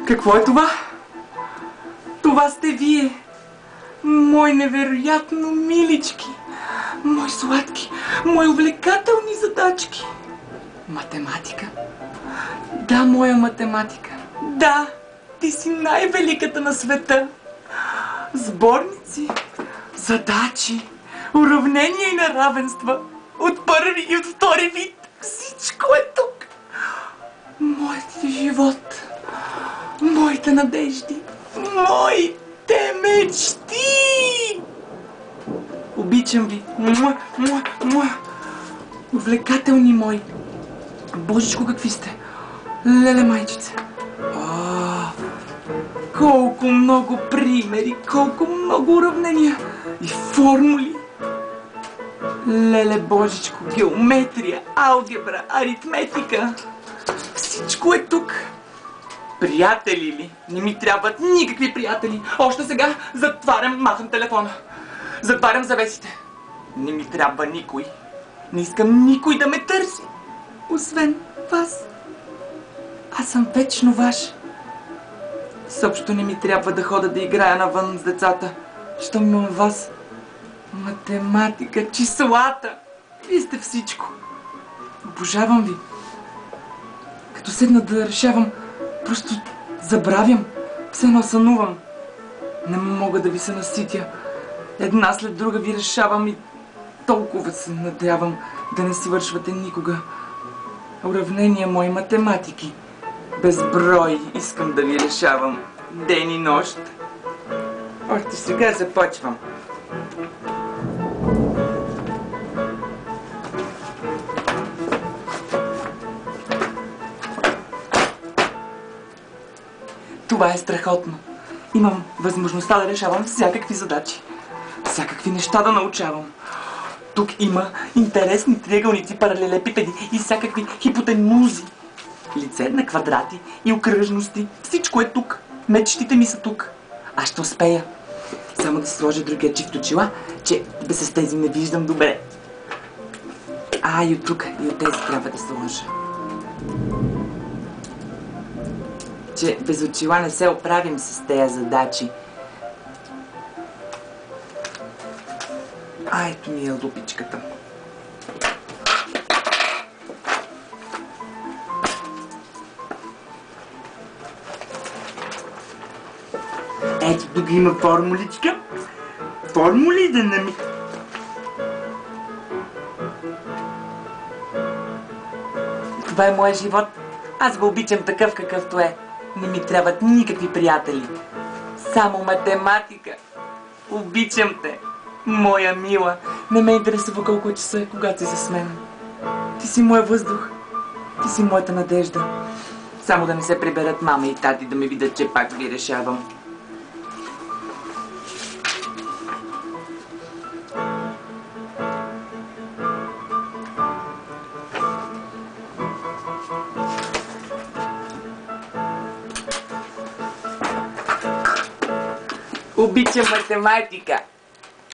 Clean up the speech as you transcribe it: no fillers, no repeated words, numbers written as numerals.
Какво е това? Това сте вие, мои невероятно милички, мои сладки, мои увлекателни задачки. Математика? Да, моя математика. Да, ти си най-великата на света. Сборници, задачи, уравнения и неравенства. От първи и от втори вид. Всичко е тук. Моят живот, моите надежди, моите мечти. Обичам ви. Муа, муа, муа. Увлекателни мои. Божичко, какви сте. Леле, майчице. Колко много примери, колко много уравнения и формули. Леле, Божичко, геометрия, алгебра, аритметика. Всичко е тук. Приятели ли? Не ми трябват никакви приятели. Още сега махам телефона. Затварям завесите. Не ми трябва никой. Не искам никой да ме търси. Освен вас. Аз съм вечно ваш. Съобщо не ми трябва да хода да играя навън с децата. Щом имам вас. Математика, числата. Вие сте всичко. Обожавам ви. Като седна да решавам, просто забравям. Все едно сънувам. Не мога да ви се наситя. Една след друга ви решавам и толкова се надявам да не свършвате никога. Уравнения мои, математики. Безброй искам да ви решавам. Ден и нощ. Още сега започвам. Това е страхотно. Имам възможността да решавам всякакви задачи. Всякакви неща да научавам. Тук има интересни триъгълници, паралелепипеди и всякакви хипотенузи. Лице на квадрати и окръжности. Всичко е тук. Мечтите ми са тук. Аз ще успея. Само да си сложа другия чифт очила, че без с тези не виждам добре. И от тук, и от тези трябва да сложа. Че без очила не се оправим с тези задачи. Ето ми е лупичката. Ето тук има формуличка. Формули да нами... Това е моят живот. Аз го обичам такъв какъвто е. Не ми трябват никакви приятели. Само математика. Обичам те, моя мила. Не ме интересува колко е часа, когато си с мен. Ти си моя въздух. Ти си моята надежда. Само да не се приберат мама и тати да ме видят, че пак ви решавам. Обичам математика.